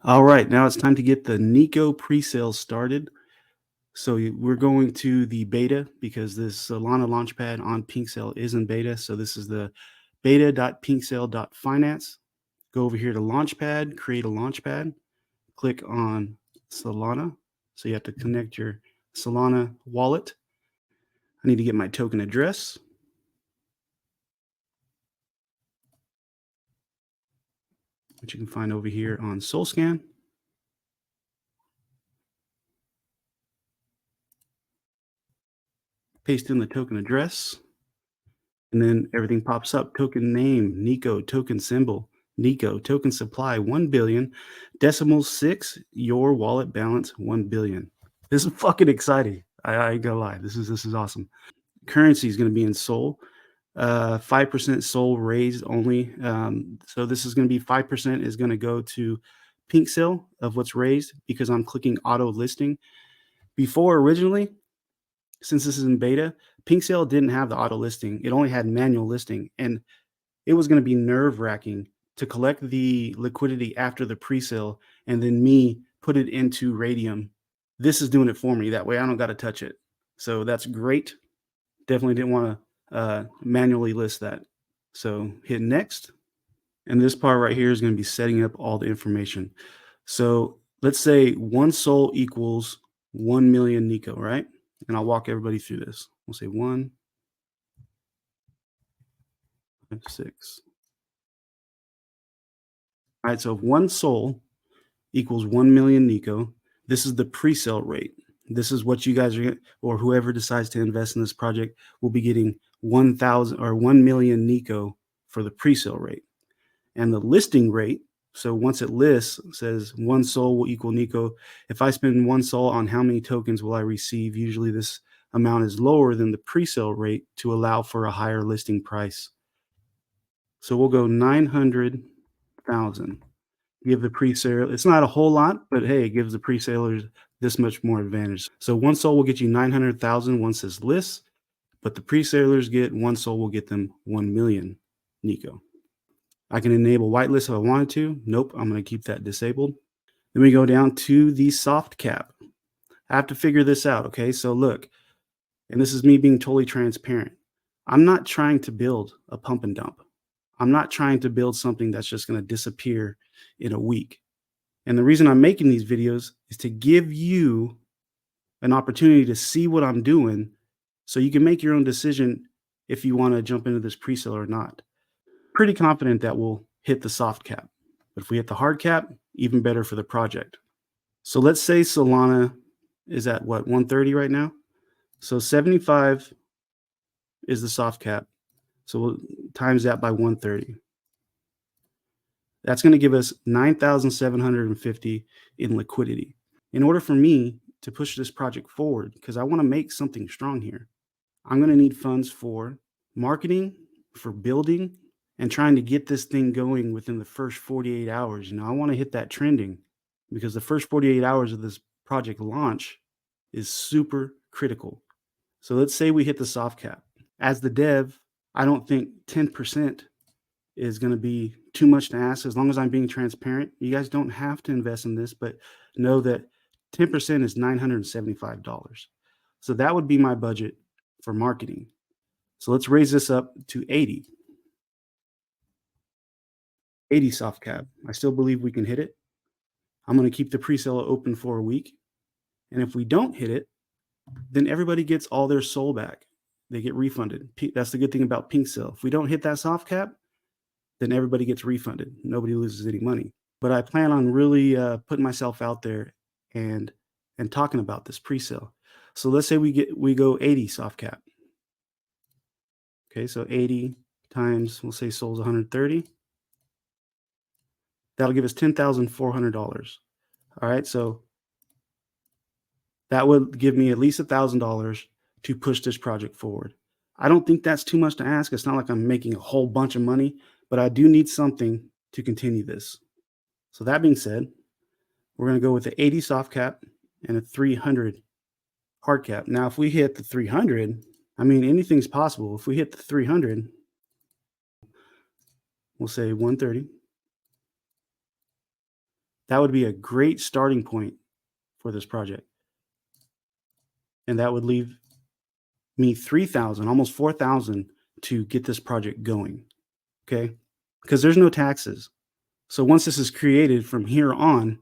All right, now it's time to get the NEKO pre-sale started. So we're going to the beta because this Solana launchpad on Pinksale is in beta. So this is the beta.pinksale.finance. Go over here to launchpad, create a launchpad, click on Solana. So you have to connect your Solana wallet. I need to get my token address. Which you can find over here on SolScan. Paste in the token address, and then everything pops up. Token name, NEKO, token symbol, NEKO, token supply, 1 billion, decimal 6, your wallet balance, 1 billion. This is fucking exciting. I ain't gonna lie. This is awesome. Currency is going to be in Sol. 5% Sol raised only. So this is going to be 5% is going to go to Pinksale of what's raised because I'm clicking auto listing. Before originally, since this is in beta, Pinksale didn't have the auto listing. It only had manual listing. And it was going to be nerve wracking to collect the liquidity after the pre-sale and then me put it into Radium. This is doing it for me. That way I don't got to touch it. So that's great. Definitely didn't want to manually list that. So hit next. And this part right here is going to be setting up all the information. So let's say 1 Sol equals 1 million NEKO, right? And I'll walk everybody through this. We'll say 1, 6. All right, so if 1 Sol equals 1 million NEKO, this is the pre-sale rate. This is what you guys are, or whoever decides to invest in this project will be getting 1,000 or 1 million NEKO for the pre-sale rate. And the listing rate, so once it lists, it says 1 Sol will equal NEKO. If I spend 1 Sol on how many tokens will I receive, usually this amount is lower than the pre-sale rate to allow for a higher listing price. So we'll go 900,000. Give the pre-sale. It's not a whole lot, but hey, it gives the pre-salers this much more advantage. So 1 Sol will get you 900,000 once this lists, but the pre-salers get 1 Sol will get them 1 million NEKO. I can enable whitelist if I wanted to. Nope, I'm going to keep that disabled. Then we go down to the soft cap. I have to figure this out, okay? So look, and this is me being totally transparent. I'm not trying to build a pump and dump. I'm not trying to build something that's just going to disappear in a week. And the reason I'm making these videos is to give you an opportunity to see what I'm doing so you can make your own decision if you want to jump into this pre-sale or not. Pretty confident that we'll hit the soft cap. But if we hit the hard cap, even better for the project. So let's say Solana is at what, 130 right now? So 75 is the soft cap. So we'll times that by 130. That's going to give us 9,750 in liquidity. In order for me to push this project forward, because I want to make something strong here, I'm going to need funds for marketing, for building, and trying to get this thing going within the first 48 hours. I want to hit that trending because the first 48 hours of this project launch is super critical. So let's say we hit the soft cap. As the dev, I don't think 10% is going to be too much to ask as long as I'm being transparent. You guys don't have to invest in this, but know that 10% is $975. So that would be my budget for marketing. So let's raise this up to 80. 80 soft cap. I still believe we can hit it. I'm going to keep the pre-sale open for a week. And if we don't hit it, then everybody gets all their Sol back. They get refunded. That's the good thing about Pinksale. If we don't hit that soft cap, then everybody gets refunded. Nobody loses any money. But I plan on really putting myself out there and talking about this pre-sale. So let's say we go 80 soft cap. Okay, so 80 times, we'll say Sol's 130. That'll give us $10,400. All right, so that would give me at least $1,000 to push this project forward. I don't think that's too much to ask. It's not like I'm making a whole bunch of money, but I do need something to continue this. So that being said, we're going to go with the 80 soft cap and a 300 hard cap. Now, if we hit the 300, I mean, anything's possible. If we hit the 300, we'll say 130. That would be a great starting point for this project. And that would leave me 3,000, almost 4,000 to get this project going. Okay. Because there's no taxes. So once this is created from here on,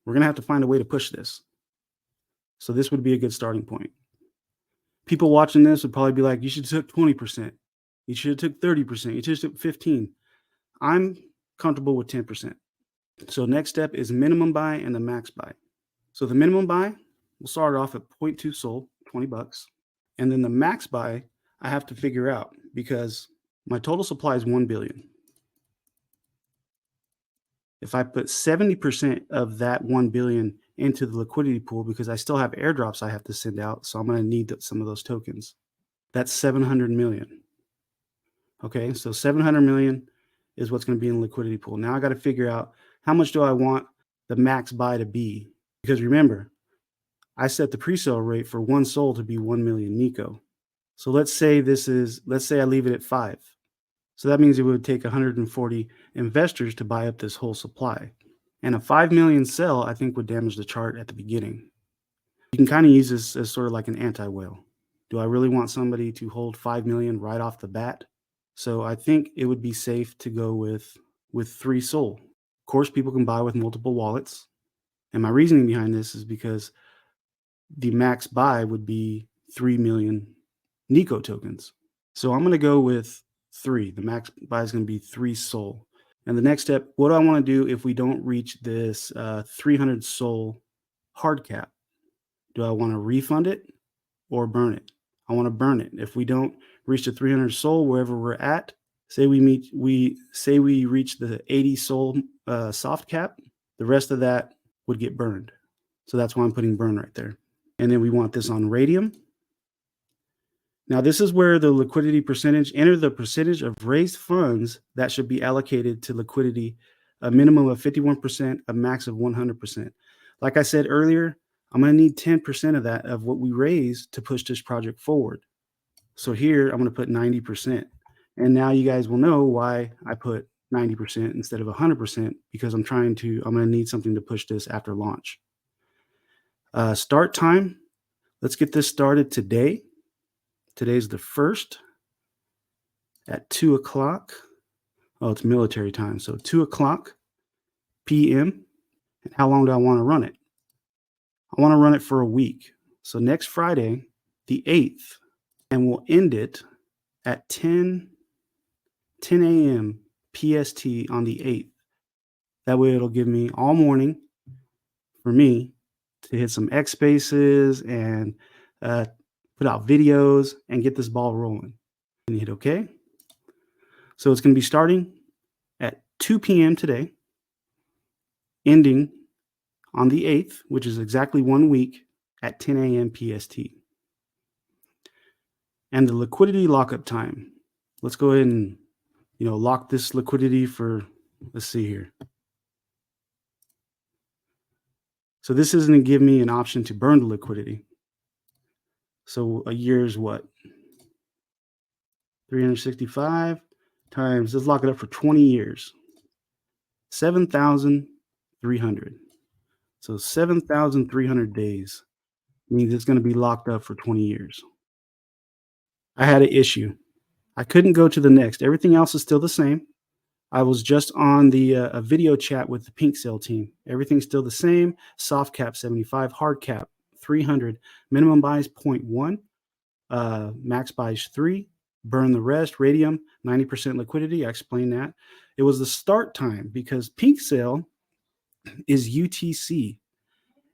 we're going to have to find a way to push this. So this would be a good starting point. People watching this would probably be like, you should have took 20%. You should have took 30%. You should have took 15. I'm comfortable with 10%. So next step is minimum buy and the max buy. So the minimum buy, we'll start off at 0.2 SOL, $20. And then the max buy, I have to figure out because my total supply is 1 billion. If I put 70% of that 1 billion into the liquidity pool, because I still have airdrops I have to send out, so I'm going to need some of those tokens. That's 700 million. Okay, so 700 million is what's going to be in the liquidity pool. Now I got to figure out how much do I want the max buy to be? Because remember, I set the pre-sale rate for 1 SOL to be 1 million NEKO. So let's say I leave it at 5. So that means it would take 140 investors to buy up this whole supply. And a 5 million sell, I think, would damage the chart at the beginning. You can kind of use this as sort of like an anti-whale. Do I really want somebody to hold 5 million right off the bat? So I think it would be safe to go with 3 SOL. Of course, people can buy with multiple wallets. And my reasoning behind this is because the max buy would be 3 million NEKO tokens. So I'm going to go with 3. The max buy is going to be 3 SOL. And the next step, what do I want to do if we don't reach this 300 SOL hard cap? Do I want to refund it or burn it? I want to burn it. If we don't reach the 300 SOL wherever we're at, say we reach the 80 SOL soft cap, the rest of that would get burned. So that's why I'm putting burn right there. And then we want this on Radium. Now, this is where the liquidity percentage, enter the percentage of raised funds that should be allocated to liquidity, a minimum of 51%, a max of 100%. Like I said earlier, I'm going to need 10% of that, of what we raise, to push this project forward. So here, I'm going to put 90%. And now you guys will know why I put 90% instead of 100%, because I'm going to need something to push this after launch. Start time. Let's get this started today. Today's the 1st at 2 o'clock. Oh, it's military time. So 2 o'clock p.m. And how long do I want to run it? I want to run it for a week. So next Friday, the 8th, and we'll end it at 10 a.m. PST on the 8th. That way it'll give me all morning for me to hit some X spaces and put out videos and get this ball rolling. And you hit OK. So it's going to be starting at 2 p.m. today, ending on the 8th, which is exactly 1 week, at 10 a.m. PST. And the liquidity lockup time. Let's go ahead and lock this liquidity for, let's see here. So this isn't going to give me an option to burn the liquidity. So a year is what? 365 times, let's lock it up for 20 years. 7,300. So 7,300 days means it's going to be locked up for 20 years. I had an issue. I couldn't go to the next. Everything else is still the same. I was just on the a video chat with the Pinksale team. Everything's still the same. Soft cap 75, hard cap 300, minimum buy is 0.1, max buy is 3, burn the rest, Radium 90% liquidity. I explained that. It was the start time because Pinksale is UTC,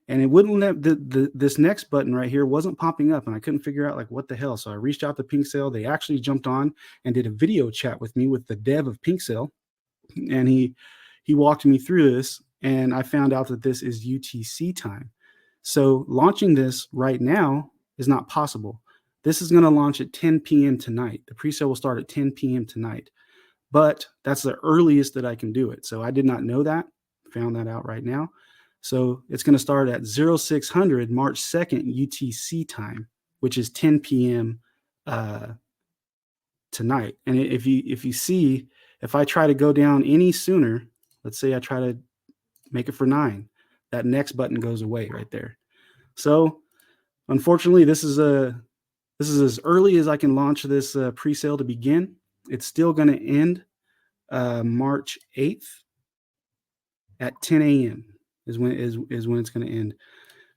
and it wouldn't let this next button right here wasn't popping up, and I couldn't figure out like what the hell. So I reached out to Pinksale. They actually jumped on and did a video chat with me with the dev of Pinksale, and he walked me through this, and I found out that this is UTC time. So launching this right now is not possible. This is going to launch at 10 p.m. tonight. The presale will start at 10 p.m. tonight, but that's the earliest that I can do it. So I did not know that. Found that out right now. So it's going to start at 0600 March 2nd UTC time, which is 10 p.m. Tonight. And if you see, if I try to go down any sooner, let's say I try to make it for 9. That next button goes away right there. So unfortunately, this is as early as I can launch this pre-sale to begin. It's still going to end March 8th at 10 a.m. is when it's going to end.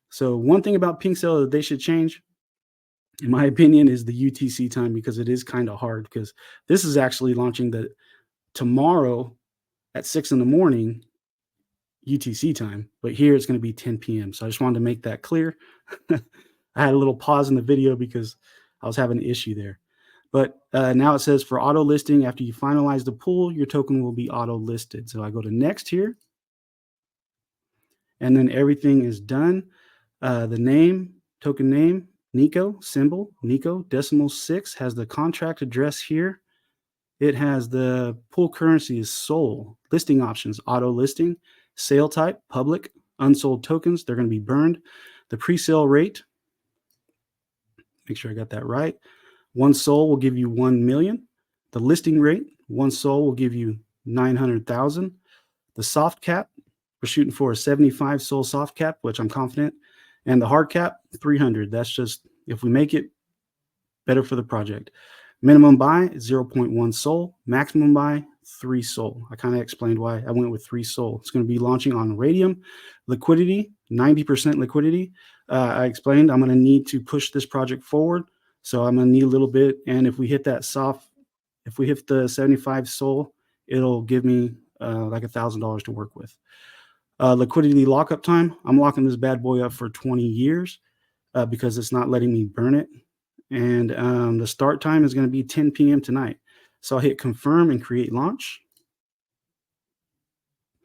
So one thing about Pinksale that they should change, in my opinion, is the UTC time, because it is kind of hard, because this is actually launching tomorrow at 6 in the morning UTC time, but here it's going to be 10 p.m. So I just wanted to make that clear. I had a little pause in the video because I was having an issue there. But now it says for auto listing, after you finalize the pool, your token will be auto listed. So I go to next here, and then everything is done. The name, token name, NEKO, symbol, NEKO, decimal 6, has the contract address here. It has the pool currency is SOL, listing options, auto listing, sale type, public, unsold tokens, they're going to be burned. The pre-sale rate, make sure I got that right. 1 SOL will give you 1 million. The listing rate, 1 SOL will give you 900,000. The soft cap, we're shooting for a 75 SOL soft cap, which I'm confident. And the hard cap, 300. That's just, if we make it, better for the project. Minimum buy, 0.1 SOL. Maximum buy, 3 SOL. I kind of explained why I went with 3 SOL. It's going to be launching on Radium. Liquidity, 90% liquidity. I explained I'm going to need to push this project forward. So I'm going to need a little bit. And if we hit that if we hit the 75 SOL, it'll give me like $1,000 to work with. Liquidity lockup time, I'm locking this bad boy up for 20 years because it's not letting me burn it. And the start time is going to be 10 p.m. tonight. So I'll hit confirm and create launch.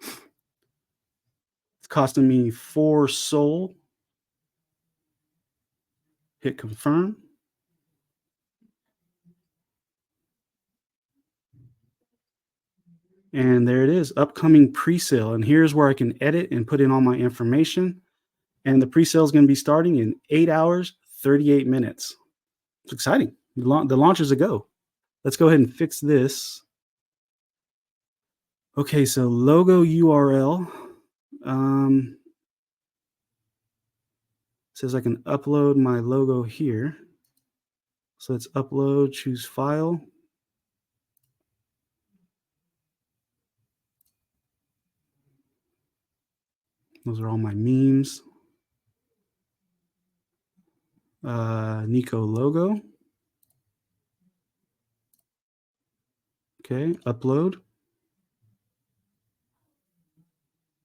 It's costing me 4 SOL. Hit confirm. And there it is, upcoming pre-sale. And here's where I can edit and put in all my information. And the pre-sale is going to be starting in 8 hours, 38 minutes. It's exciting. The launch is a go. Let's go ahead and fix this. Okay, so logo URL. Says I can upload my logo here. So let's upload, choose file. Those are all my memes. NEKO logo. Okay, upload.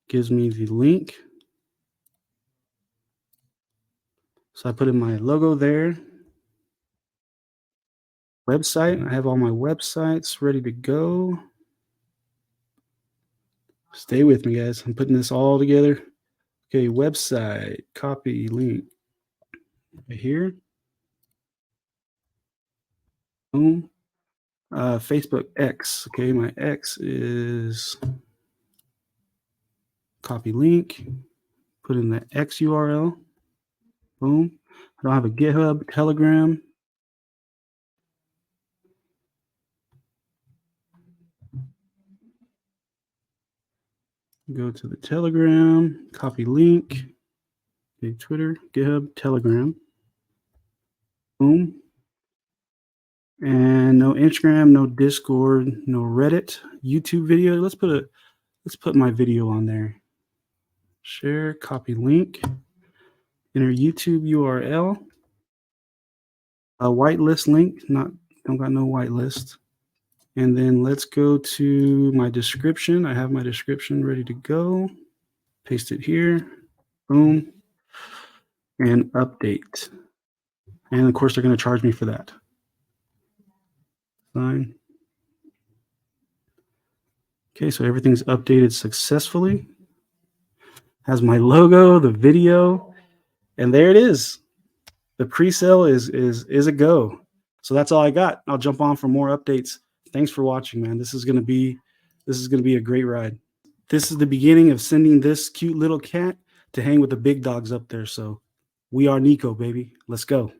Gives me the link. So I put in my logo there. Website, I have all my websites ready to go. Stay with me, guys. I'm putting this all together. Okay, website, copy link right here. Boom. Facebook X. Okay, my X is copy link. Put in the X URL. Boom. I don't have a GitHub, Telegram. Go to the Telegram, copy link. Okay, Twitter, GitHub, Telegram. Boom. And no Instagram, no Discord, no Reddit, YouTube video. Let's put my video on there. Share, copy link. Enter YouTube URL. A whitelist link. Don't got no whitelist. And then let's go to my description. I have my description ready to go. Paste it here. Boom. And update. And of course, they're going to charge me for that. Fine. Okay, so everything's updated successfully. Has my logo, the video, and there it is. The pre-sale is a go. So that's all I got. I'll jump on for more updates. Thanks for watching, man. This is gonna be a great ride. This is the beginning of sending this cute little cat to hang with the big dogs up there. So we are NEKO, baby. Let's go.